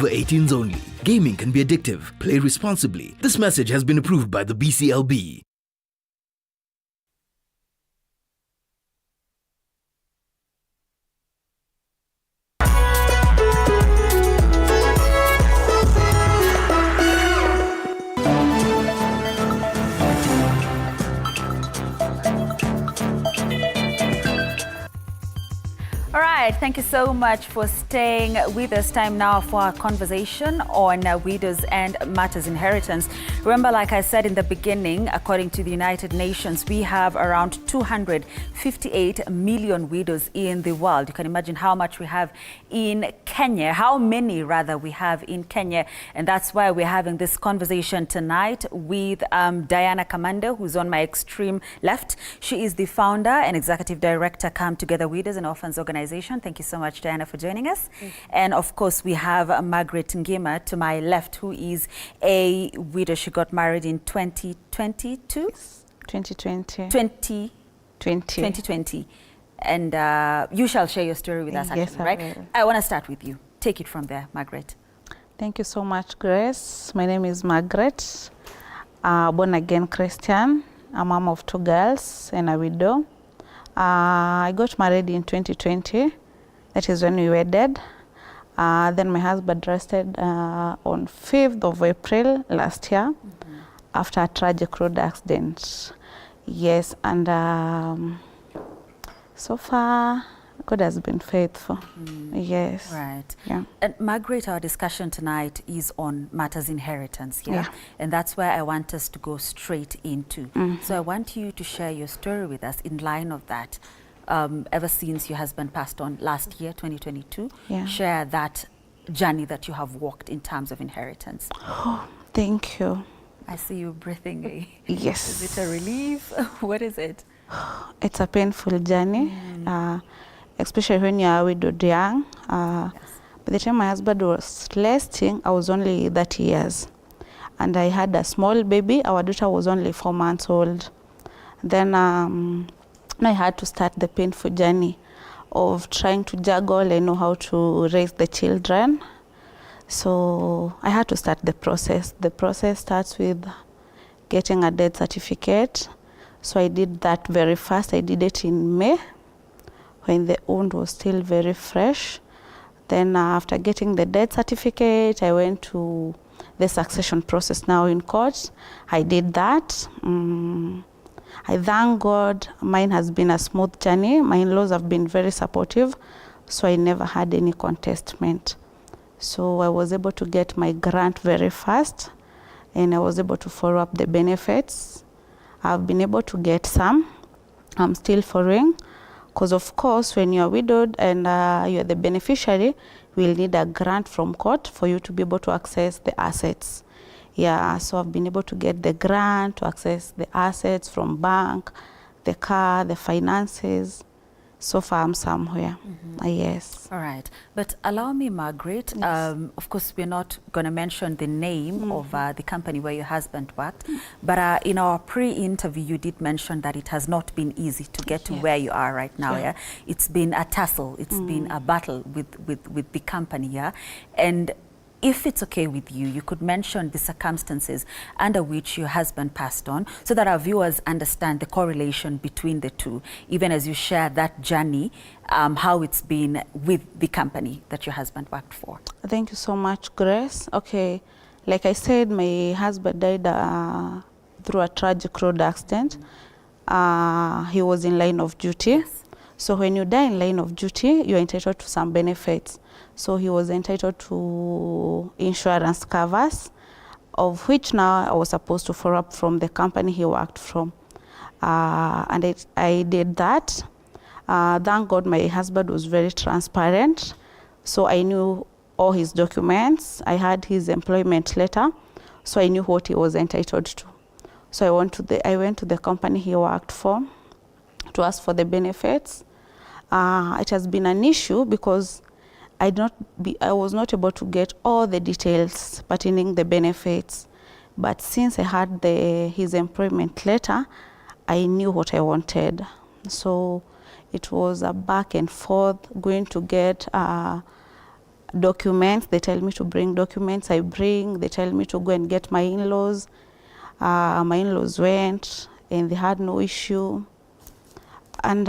Over 18s only. Gaming can be addictive. Play responsibly. This message has been approved by the BCLB. All right, thank you so much for staying with us. Time now for our conversation on widows and matters inheritance. Remember, like I said in the beginning, according to the United Nations, we have around 258 million widows in the world. You can imagine how much we have in Kenya, how many rather we have in Kenya. And that's why we're having this conversation tonight with Diana Kamande, who's on my extreme left. She is the founder and executive director, Come Together Widows and Orphans Organization. Thank you so much, Diana, for joining us. And of course, we have Margaret Ngima to my left, who is a widow. She got married in 2022? 2020. 2020. And you shall share your story with us, Yes, actually, right? I want to start with you. Take it from there, Margaret. Thank you so much, Grace. My name is Margaret, born again Christian, a mom of 2 girls and a widow. I got married in 2020. That is when we wedded. Then my husband rested on 5th of April last year after a tragic road accident. Yes, and so far God has been faithful. Yes. Right. Yeah. And Margaret, our discussion tonight is on matters inheritance, yeah? And that's where I want us to go straight into. So I want you to share your story with us in line of that. Ever since your husband passed on last year, 2022, share that journey that you have walked in terms of inheritance. Oh, thank you. I see you breathing. Yes. Is it a relief? What is it? It's a painful journey. Especially when you are widowed young. By the time my husband was lasting, I was only 30 years. And I had a small baby. Our daughter was only 4 months old. Then I had to start the painful journey of trying to juggle and know how to raise the children. So I had to start the process. The process starts with getting a death certificate. So I did that very fast. I did it in May, when the wound was still very fresh. Then after getting the death certificate, I went to the succession process now in court. I did that. I thank God mine has been a smooth journey. My in-laws have been very supportive, so I never had any contestment. So I was able to get my grant very fast, and I was able to follow up the benefits. I've been able to get some. I'm still following. Because of course, when you're widowed and you're the beneficiary, we'll need a grant from court for you to be able to access the assets. Yeah, so I've been able to get the grant to access the assets from bank, the car, the finances. So far, I'm somewhere. Yes. All right. But allow me, Margaret, of course, we're not going to mention the name of the company where your husband worked, but in our pre-interview, you did mention that it has not been easy to get to where you are right now. Yeah. It's been a tussle. It's been a battle with the company. Yeah. And if it's okay with you, you could mention the circumstances under which your husband passed on so that our viewers understand the correlation between the two, even as you share that journey, how it's been with the company that your husband worked for. Thank you so much, Grace. Okay, like I said, my husband died through a tragic road accident. He was in line of duty. So when you die in line of duty, you're entitled to some benefits. So he was entitled to insurance covers, of which now I was supposed to follow up from the company he worked from. And I did that. Thank God my husband was very transparent. So I knew all his documents. I had his employment letter. So I knew what he was entitled to. So I went to the company he worked for to ask for the benefits. It has been an issue because I was not able to get all the details pertaining the benefits. But since I had his employment letter, I knew what I wanted. So it was a back and forth going to get documents. They tell me to bring documents. I bring. They tell me to go and get my in-laws. My in-laws went and they had no issue. And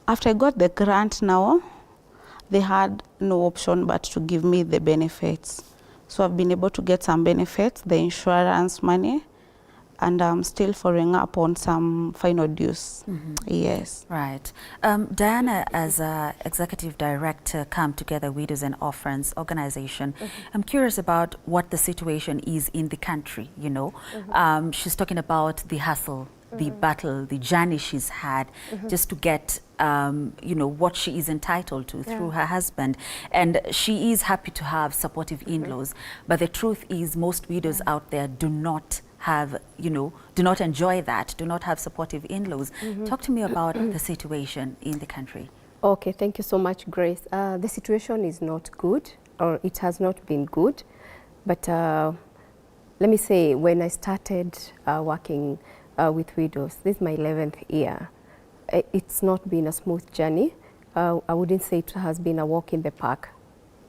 after I got the grant now, they had no option but to give me the benefits. So I've been able to get some benefits, the insurance money, and I'm still following up on some final dues. Yes. Right. Diana, as Executive Director, Come Together Widows and Orphans organization, I'm curious about what the situation is in the country, you know. She's talking about the hustle, the battle, the journey she's had just to get, you know, what she is entitled to through her husband. And she is happy to have supportive in-laws. But the truth is most widows out there do not have, you know, do not enjoy that, do not have supportive in-laws. Talk to me about the situation in the country. Okay, thank you so much, Grace. The situation is not good, or it has not been good. But let me say, when I started working with widows, this is my 11th year. It's not been a smooth journey. I wouldn't say it has been a walk in the park.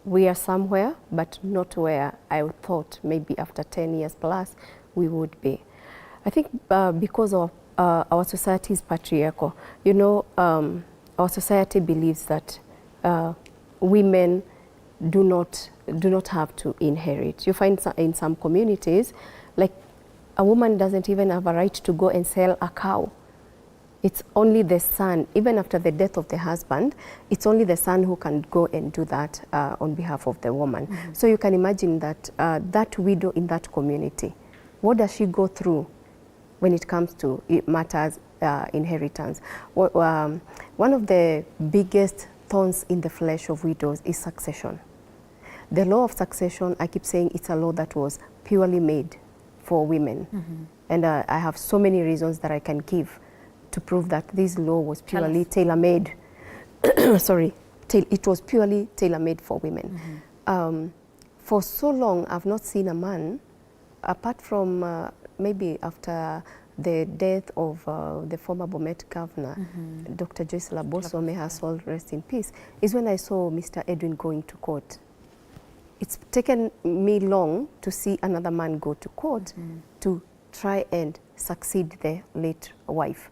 We are somewhere, but not where I thought maybe after 10 years plus we would be. I think because of our society is patriarchal. You know, our society believes that women do not have to inherit. You find in some communities, like a woman doesn't even have a right to go and sell a cow. It's only the son, even after the death of the husband, it's only the son who can go and do that on behalf of the woman. So you can imagine that that widow in that community, what does she go through when it comes to matters inheritance? One of the biggest thorns in the flesh of widows is succession. The law of succession, I keep saying it's a law that was purely made for women. And I have so many reasons that I can give to prove that this law was purely tailor-made. Sorry, it was purely tailor-made for women. For so long, I've not seen a man, apart from maybe after the death of the former Bomet governor, Dr. Joyce Laboso, may her soul rest in peace, is when I saw Mr. Edwin going to court. It's taken me long to see another man go to court to try and succeed the late wife.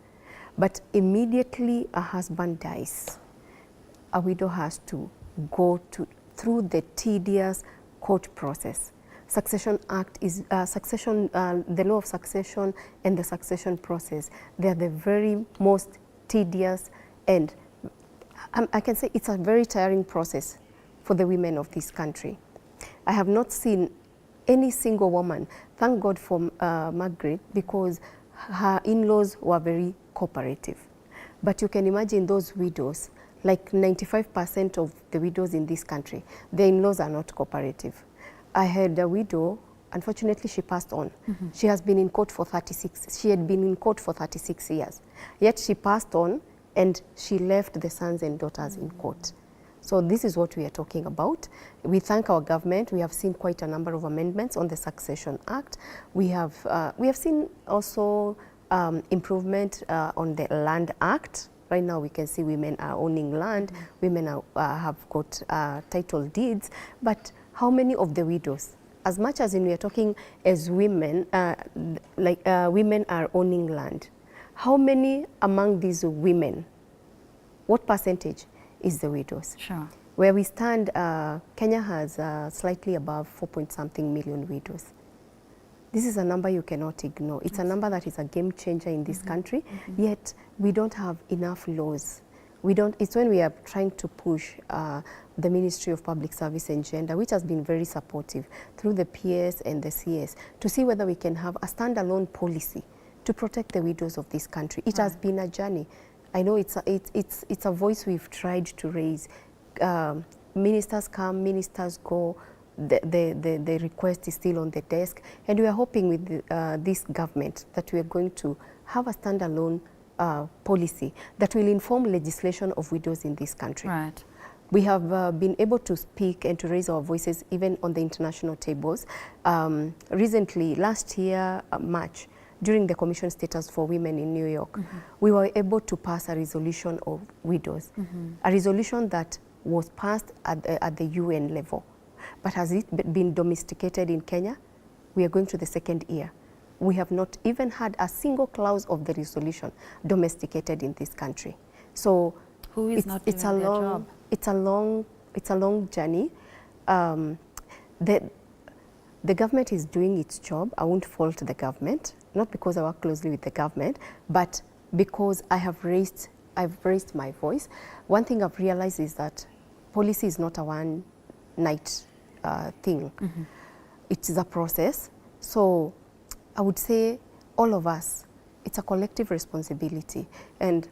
But immediately a husband dies, a widow has to go through the tedious court process. Succession Act is the law of succession and the succession process. They are the very most tedious, and I can say it's a very tiring process for the women of this country. I have not seen any single woman, thank God for Margaret, because her in-laws were very cooperative. But you can imagine those widows, like 95% of the widows in this country, their in-laws are not cooperative. I had a widow, unfortunately she passed on. She has been in court for 36 years. Yet she passed on and she left the sons and daughters in court. So this is what we are talking about. We thank our government. We have seen quite a number of amendments on the Succession Act. We have seen also improvement on the Land Act. Right now we can see women are owning land, women have got title deeds, but how many of the widows, as much as we are talking as women, women are owning land, how many among these women, what percentage is the widows? Sure. Where we stand, Kenya has slightly above 4-point-something million widows. This is a number you cannot ignore. It's a number that is a game changer in this country, yet we don't have enough laws. It's when we are trying to push the Ministry of Public Service and Gender, which has been very supportive through the PS and the CS, to see whether we can have a standalone policy to protect the widows of this country. It has been a journey. I know it's a voice we've tried to raise. Ministers come, ministers go. The request is still on the desk, and we are hoping with this government that we are going to have a standalone policy that will inform legislation of widows in this country. Right. We have been able to speak and to raise our voices even on the international tables. Recently, last year, March, during the Commission Status for Women in New York, we were able to pass a resolution of widows, a resolution that was passed at the UN level. But has it been domesticated in Kenya? We are going to the second year. We have not even had a single clause of the resolution domesticated in this country. So who is not doing their job? It's a long journey. The government is doing its job. I won't fault the government, not because I work closely with the government, but because I've raised my voice. One thing I've realized is that policy is not a one-night thing. Mm-hmm. It is a process. So I would say all of us, it's a collective responsibility. And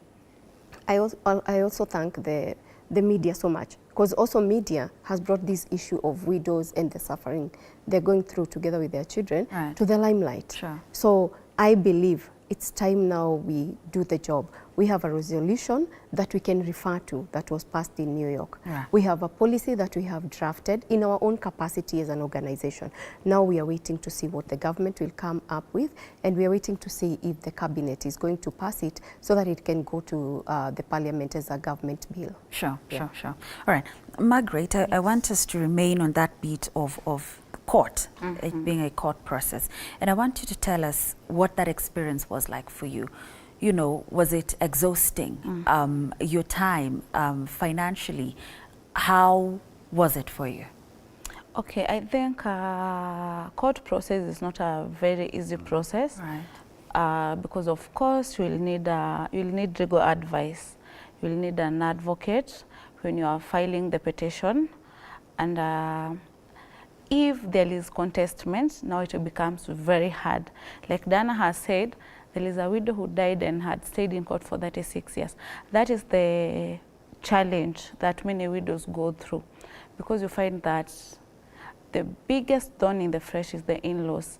I also thank the media so much, because also media has brought this issue of widows and the suffering they're going through together with their children to the limelight. Sure. So I believe it's time now we do the job. We have a resolution that we can refer to that was passed in New York. Yeah. We have a policy that we have drafted in our own capacity as an organization. Now we are waiting to see what the government will come up with, and we are waiting to see if the cabinet is going to pass it so that it can go to the parliament as a government bill. Sure, yeah. Sure. All right. Margaret, I want us to remain on that beat of court, it being a court process. And I want you to tell us what that experience was like for you. You know, was it exhausting? Your time, financially, how was it for you? Okay, I think court process is not a very easy process. Right. Because of course you'll need legal advice. You'll need an advocate when you are filing the petition, and if there is contestment, now it becomes very hard. Like Dana has said, there is a widow who died and had stayed in court for 36 years. That is the challenge that many widows go through, because you find that the biggest thorn in the flesh is the in-laws.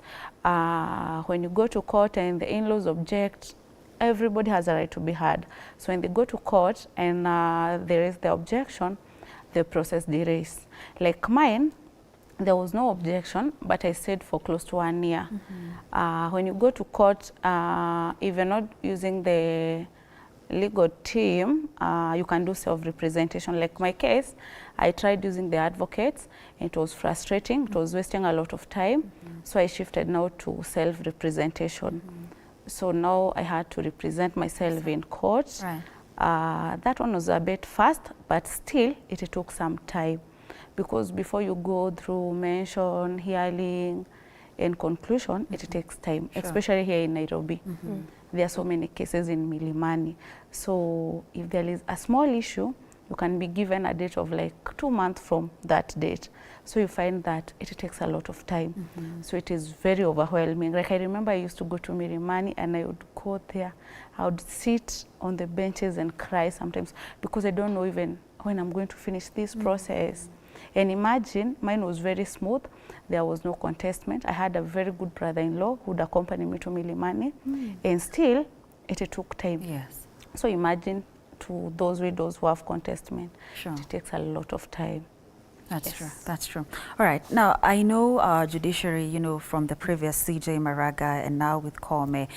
When you go to court and the in-laws object, everybody has a right to be heard. So when they go to court and there is the objection, the process delays. Like mine, there was no objection, but I stayed for close to 1 year. When you go to court, if you're not using the legal team, you can do self-representation. Like my case, I tried using the advocates, and it was frustrating. It was wasting a lot of time. So I shifted now to self-representation. So now I had to represent myself in court. Right. That one was a bit fast, but still it took some time. Because before you go through mention, hearing, and conclusion, it takes time, especially here in Nairobi. There are so many cases in Milimani. So if there is a small issue, you can be given a date of like 2 months from that date. So you find that it takes a lot of time. So it is very overwhelming. Like I remember I used to go to Milimani and I would go there. I would sit on the benches and cry sometimes because I don't know even when I'm going to finish this process. And imagine, mine was very smooth. There was no contestment. I had a very good brother-in-law who would accompany me to Milimani, and still, it took time. Yes. So imagine to those widows who have contestment, it takes a lot of time. That's true. That's true. All right. Now, I know judiciary, you know, from the previous CJ Maraga and now with Kome,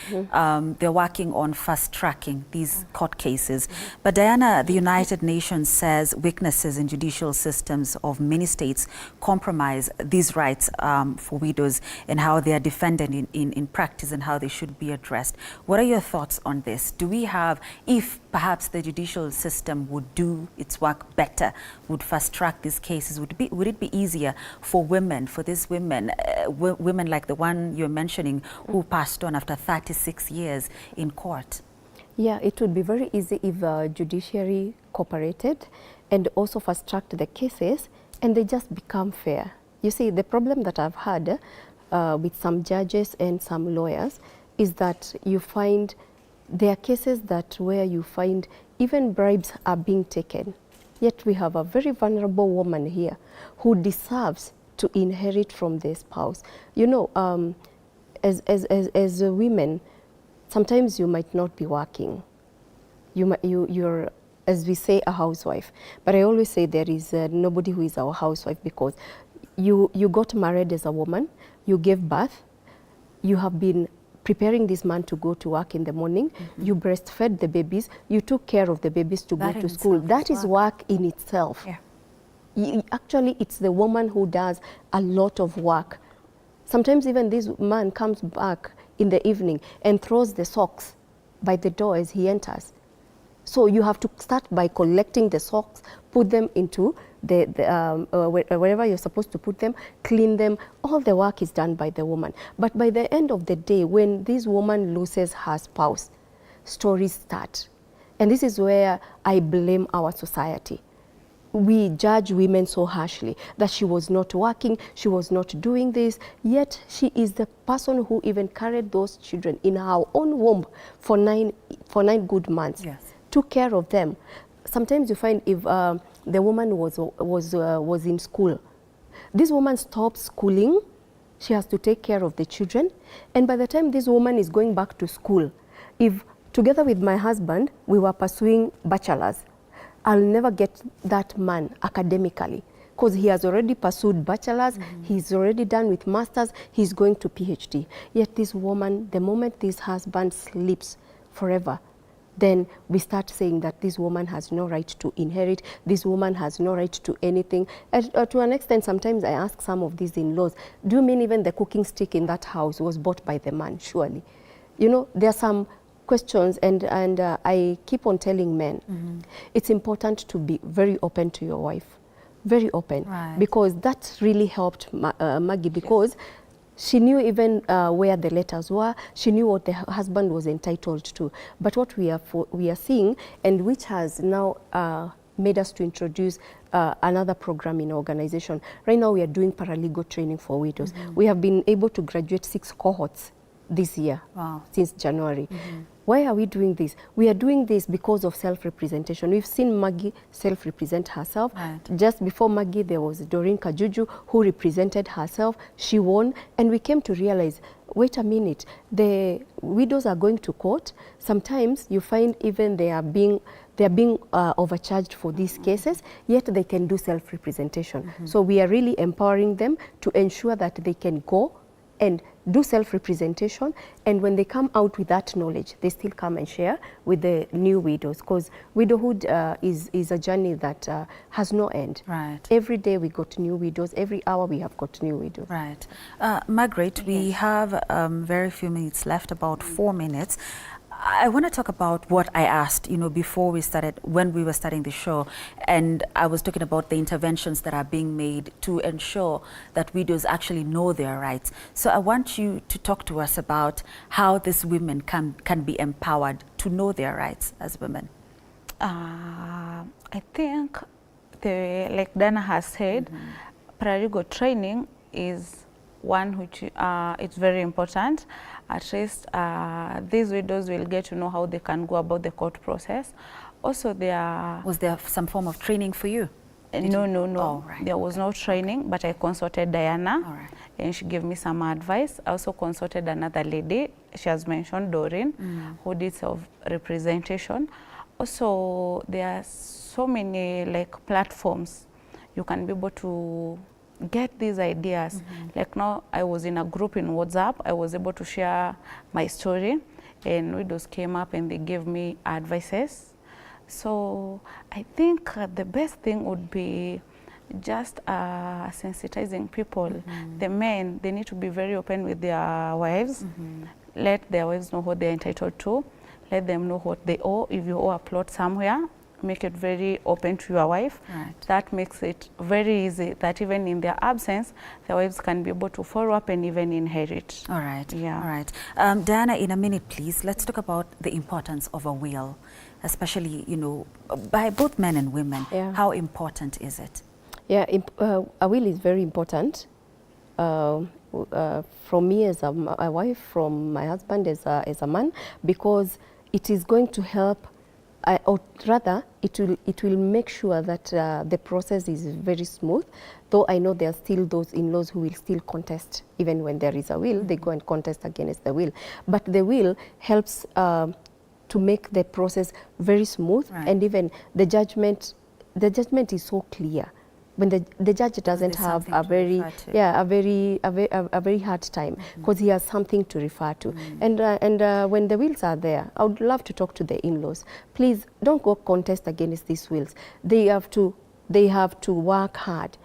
they're working on fast-tracking these court cases. But Diana, the United Nations says weaknesses in judicial systems of many states compromise these rights for widows and how they are defended in practice and how they should be addressed. What are your thoughts on this? Do we have, if perhaps the judicial system would do its work better, would fast-track these cases, would it be easier for women, for these women, women like the one you're mentioning who passed on after 36 years in court? Yeah, it would be very easy if judiciary cooperated and also fast-tracked the cases and they just become fair. You see, the problem that I've had with some judges and some lawyers is that you find there are cases that where you find even bribes are being taken. Yet we have a very vulnerable woman here who deserves to inherit from their spouse. You know, as women, sometimes you might not be working. You're, as we say, a housewife. But I always say there is nobody who is our housewife, because you got married as a woman, you gave birth, you have been preparing this man to go to work in the morning, you breastfed the babies, you took care of the babies to go to school. That is work in itself. Yeah. Actually, it's the woman who does a lot of work. Sometimes even this man comes back in the evening and throws the socks by the door as he enters. So you have to start by collecting the socks, put them into wherever you're supposed to put them, clean them. All the work is done by the woman. But by the end of the day, when this woman loses her spouse, stories start. And this is where I blame our society. We judge women so harshly that she was not working, she was not doing this, yet she is the person who even carried those children in her own womb for nine good months. Yes. Took care of them. Sometimes you find if the woman was in school, this woman stops schooling, she has to take care of the children, and by the time this woman is going back to school, if together with my husband we were pursuing bachelors, I'll never get that man academically because he has already pursued bachelors, he's already done with masters, he's going to PhD. Yet this woman, the moment this husband sleeps forever, then we start saying that this woman has no right to inherit, this woman has no right to anything. And, to an extent, sometimes I ask some of these in-laws, do you mean even the cooking stick in that house was bought by the man, surely? You know, there are some questions, and I keep on telling men, it's important to be very open to your wife, very open, Right. because that really helped Maggie, because she knew even where the letters were, she knew what the husband was entitled to. But what we are seeing, and which has now made us to introduce another program in our organization. Right now we are doing paralegal training for widows. We have been able to graduate 6 cohorts this year. Wow. Since January. Why are we doing this? We are doing this because of self-representation. We've seen Maggie self-represent herself. Right. Just before Maggie, there was Doreen Kajuju who represented herself. She won, and we came to realize, wait a minute, the widows are going to court. Sometimes you find even they are being overcharged for these cases, yet they can do self-representation. So we are really empowering them to ensure that they can go and do self-representation, and when they come out with that knowledge, they still come and share with the new widows, because widowhood is a journey that has no end. Right. Every day we got new widows, every hour we have got new widows. Right. Margaret, we have very few minutes left, about 4 minutes. I want to talk about what I asked, before we started, when we were starting the show, and I was talking about the interventions that are being made to ensure that widows actually know their rights. So I want you to talk to us about how these women can be empowered to know their rights as women. I think, like Dana has said, paralegal training is one which it's very important. At least these widows will get to know how they can go about the court process. Also, Was there some form of training for you? No. Oh, right. There was no training, but I consulted Diana, All right. and she gave me some advice. I also consulted another lady, she has mentioned Doreen, who did self-representation. Also, there are so many platforms you can be able to get these ideas. Like now, I was in a group in WhatsApp. I was able to share my story, and widows came up and they gave me advices. So I think the best thing would be just sensitizing people. The men, they need to be very open with their wives. Let their wives know what they're entitled to. Let them know what they owe. If you owe a plot somewhere, make it very open to your wife. Right. That makes it very easy that even in their absence, their wives can be able to follow up and even inherit. All right. Yeah. All right. Diana, in a minute, please, let's talk about the importance of a will, especially, by both men and women. Yeah. How important is it? Yeah, a will is very important. From me as a wife, from my husband as a man, because it is going to help, or rather, it will make sure that the process is very smooth. Though I know there are still those in-laws who will still contest, even when there is a will, they go and contest against the will. But the will helps to make the process very smooth, Right. and even the judgment is so clear. When the judge doesn't There's have something a to very refer to. a very hard time, because he has something to refer to. And when the wills are there, I would love to talk to the in-laws. Please don't go contest against these wills. They have to they have to work hard.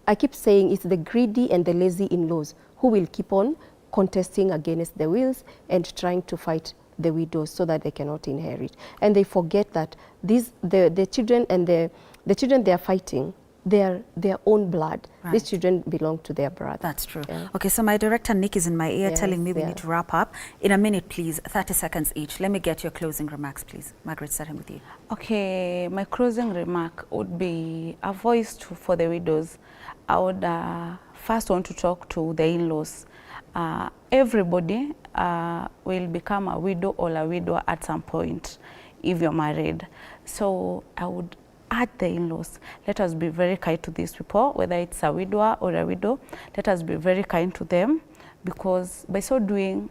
I keep saying it's the greedy and the lazy in-laws who will keep on contesting against the wills and trying to fight the widows so that they cannot inherit. And they forget that the children and the children they are fighting, they are their own blood. Right. These children belong to their brother. That's true. Yeah. Okay, so my director Nick is in my ear Yes, telling me we yeah. need to wrap up. In a minute, please, 30 seconds each. Let me get your closing remarks, please. Margaret, starting with you. Okay, my closing remark would be a voice for the widows. I would first want to talk to the in-laws. Everybody will become a widow or a widower at some point if you're married. So I would urge the in-laws, let us be very kind to these people, whether it's a widower or a widow. Let us be very kind to them, because by so doing,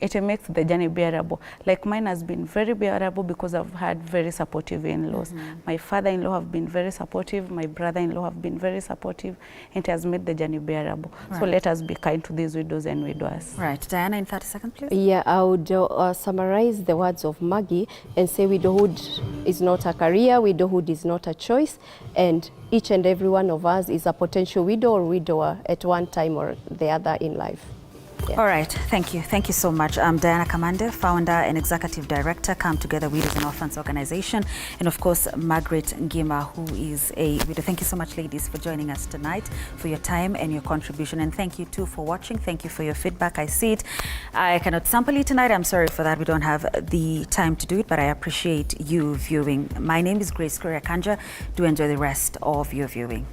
it makes the journey bearable. Like mine has been very bearable because I've had very supportive in-laws. My father-in-law have been very supportive, my brother-in-law have been very supportive, and it has made the journey bearable. Right. So let us be kind to these widows and widowers. Right. Diana, in 30 seconds, please. Yeah, I would summarize the words of Maggie and say widowhood is not a career, widowhood is not a choice, and each and every one of us is a potential widow or widower at one time or the other in life. Yeah. All right, thank you. Thank you so much. I'm Diana Kamande, founder and executive director, Come Together Widows and Orphans Organization. And of course, Margaret Ngima, who is a widow. Thank you so much, ladies, for joining us tonight, for your time and your contribution. And thank you too for watching. Thank you for your feedback. I see it. I cannot sample it tonight. I'm sorry for that. We don't have the time to do it, but I appreciate you viewing. My name is Grace Korea Kanja. Do enjoy the rest of your viewing.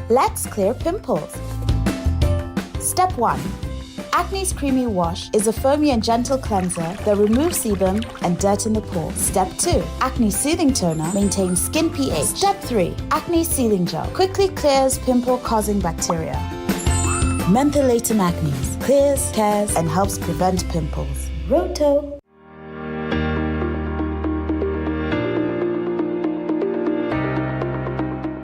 Let's clear pimples. Step 1. Acne's Creamy Wash is a foamy and gentle cleanser that removes sebum and dirt in the pores. Step 2. Acne Soothing Toner maintains skin pH. Step 3. Acne Sealing Gel quickly clears pimple-causing bacteria. Mentholatum Acne clears, cares, and helps prevent pimples. Roto.